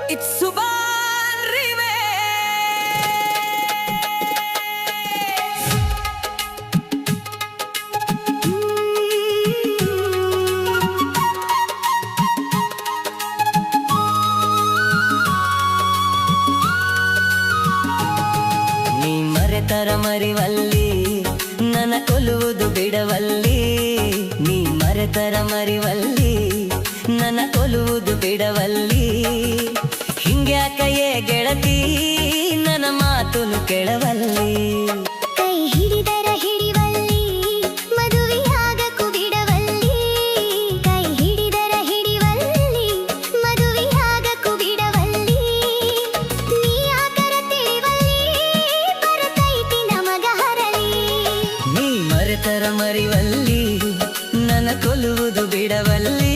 It's Suban Remix. ನೀ ಮರೆತರ ಮರಿವಲ್ಲಿ ನನ್ನ ಕೊಲ್ಲುವುದು ಬಿಡವಲ್ಲಿ ನೀ ಮರೆತರ ಮರಿವಲ್ಲಿ ನನ್ನ ಕೊಲ್ಲುವುದು ಬಿಡವಲ್ಲಿ ಹಿಂಗ್ಯಾಕಯೇ ಗೆಳತಿ ನನ್ನ ಮಾತುನು ಕೆಳವಲ್ಲಿ ಕೈ ಹಿಡಿದರ ಹಿಡಿವಲ್ಲಿ ಮದುವೆಯಾಗಕು ಬಿಡವಲ್ಲಿ ಕೈ ಹಿಡಿದರ ಹಿಡಿವಲ್ಲಿ ಮದುವೆಯಾಗಕು ಬಿಡವಲ್ಲಿ ನೀ ಆಕರ ತಿಳಿವಲ್ಲಿ ಬರತೈತಿ ನಮಗ ಹರಳಿ ನೀ ಮರೆತರ ಮರಿವಲ್ಲಿ ನನ್ನ ಕೊಲ್ಲುವುದು ಬಿಡವಲ್ಲಿ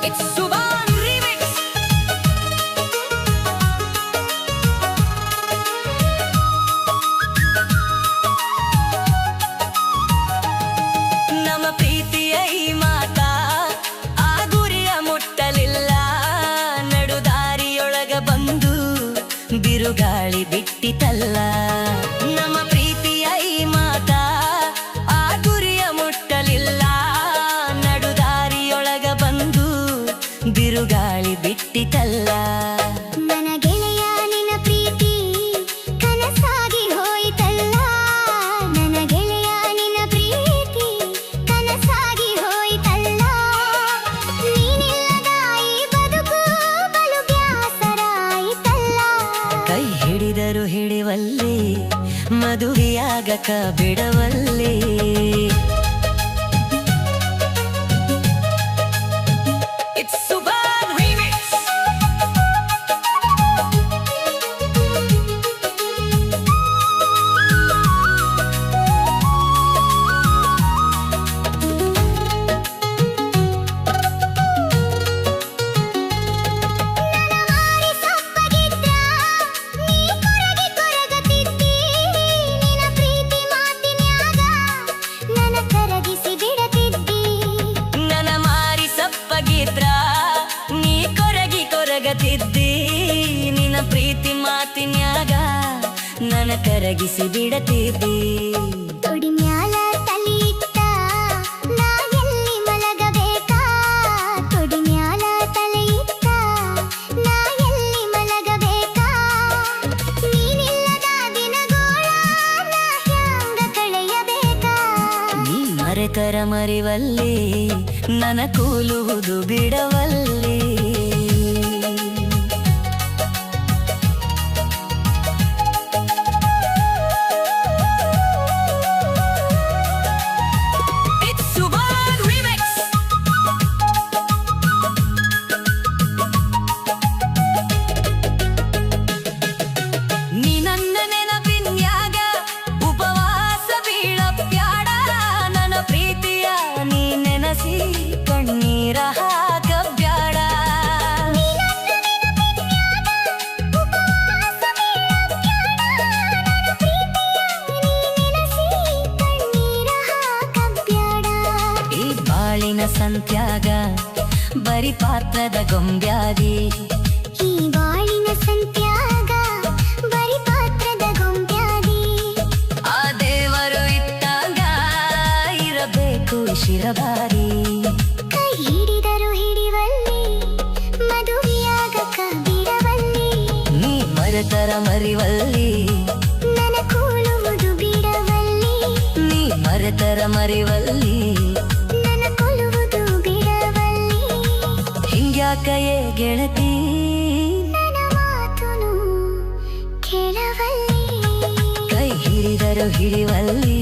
It's Suban Remix. ನಮ್ಮ ಪ್ರೀತಿಯ ಈ ಮಾತ ಆ ಗುರಿಯ ಮುಟ್ಟಲಿಲ್ಲ ನಡುದಾರಿಯೊಳಗ ಬಂದು ಬಿರುಗಾಳಿ ಬಿಟ್ಟಿತಲ್ಲ ನಮ್ಮ ಪ್ರೀತಿಯ ಈ ಮಾತ ಆ ಗುರಿಯ ಮುಟ್ಟಲಿಲ್ಲ ನಡುದಾರಿಯೊಳಗ ಬಂದು ಬಿರುಗಾಳಿ ಬಿಟ್ಟಿತಲ್ಲ ನನ್ನ ಗೆಳೆಯ ನಿನ್ನ ಪ್ರೀತಿ ಕನಸಾಗಿ ಹೋಯಿತಲ್ಲ ನನ್ನ ಗೆಳೆಯ ನಿನ್ನ ಪ್ರೀತಿ ಕನಸಾಗಿ ಹೋಯಿತಲ್ಲ ನೀನಿಲ್ಲದ ಈ ಬದುಕು ಬಲು ಬ್ಯಾಸರಾಯಿತಲ್ಲ ಕೈ ಹಿಡಿದರು ಹಿಡಿವಲ್ಲಿ ಮದುವೆಯಾಗಕ ಬಿಡವಲ್ಲಿ It's Suban Remix. ಮಾರಿ ಸಪ್ಪಗಿದ್ದ ನೀ ಕೊರಗಿ ಕೊರಗತಿದ್ದಿ ನಿನ್ನ ಪ್ರೀತಿ ಮಾತಿನ್ಯಾಗ ನನ್ನ ಕರಗಿಸಿ ಬಿಡತಿದ್ದಿ ನನ್ನ ಮಾರಿ ಸಪ್ಪಗಿದ್ರ ನೀ ಕೊರಗಿ ಕೊರಗತಿದ್ದಿ ನಿನ್ನ ಪ್ರೀತಿ ಮಾತಿನ್ಯಾಗ ನನ್ನ ಕರಗಿಸಿ ಬಿಡತಿದ್ದಿ ತೊಡಿ ಮ್ಯಾಲ ತಲಿ ಇಟ್ಟ ನಾ ಎಲ್ಲಿ ಮಲಗಬೇಕಾ ತೊಡಿ ಮ್ಯಾಲ ತಲೆ ಇಟ್ಟ ನಾ ಎಲ್ಲಿ ಮಲಗಬೇಕಾ ನೀನಿಲ್ಲದ ದಿನಗೋಳ ನಾ ಹ್ಯಾಂಗ ಕಳೆಯಬೇಕಾ ನೀ ಮರೆತರ ಮರಿವಲ್ಲಿ ನನ್ನ ಕೂಲುವುದು ಬಿಡವಲ್ಲಿ It's Suban Remix. ನೀ ನನ್ನ ನೆನಪಿನ್ಯಾಗ ಉಪವಾಸ ಬೀಳಬ್ಯಾಡ ನನ್ನ ಪ್ರೀತಿಯ ನೀ ನೆನಸಿ ಕಣ್ಣೀರ ಹಾಕಬ್ಯಾಡ ಈ ಬಾಳಿನ ಸಂತ್ಯಾಗ ಬರಿ ಪಾತ್ರದ ಗೊಂಬ್ಯಾದಿ ಈ ಬಾಳಿನ ಸಂತ್ಯಾಗ ಬರಿ ಪಾತ್ರದ ಗೊಂಬ್ಯಾದಿ ಆ ದೇವರು ಇಟ್ಟಾಗ ಇರಬೇಕು ಶಿರಬಾರಿ ಕೈ ಹಿಡಿದರು ಹಿಡಿವಲ್ಲಿ ಮದುವೆಯಾಗಕ ಬಿಡವಲ್ಲಿ ನೀ ಮರೆತರ ಮರಿವಲ್ಲಿ ನನ್ನ ಕೂಳುವುದು ಬಿಡವಲ್ಲಿ ನೀ ಮರೆತರ ಮರಿವಲ್ಲಿ ನನ್ನ ಕೊಲ್ಲುವುದು ಬಿಡವಲ್ಲಿ ಹಿಂಗ್ಯಾಕಯೇ ಗೆಳತಿ ನನ್ನ ಮಾತುನು ಕೇಳವಲ್ಲಿ ಕೈ ಹಿಡಿದರು ಹಿಡಿವಲ್ಲಿ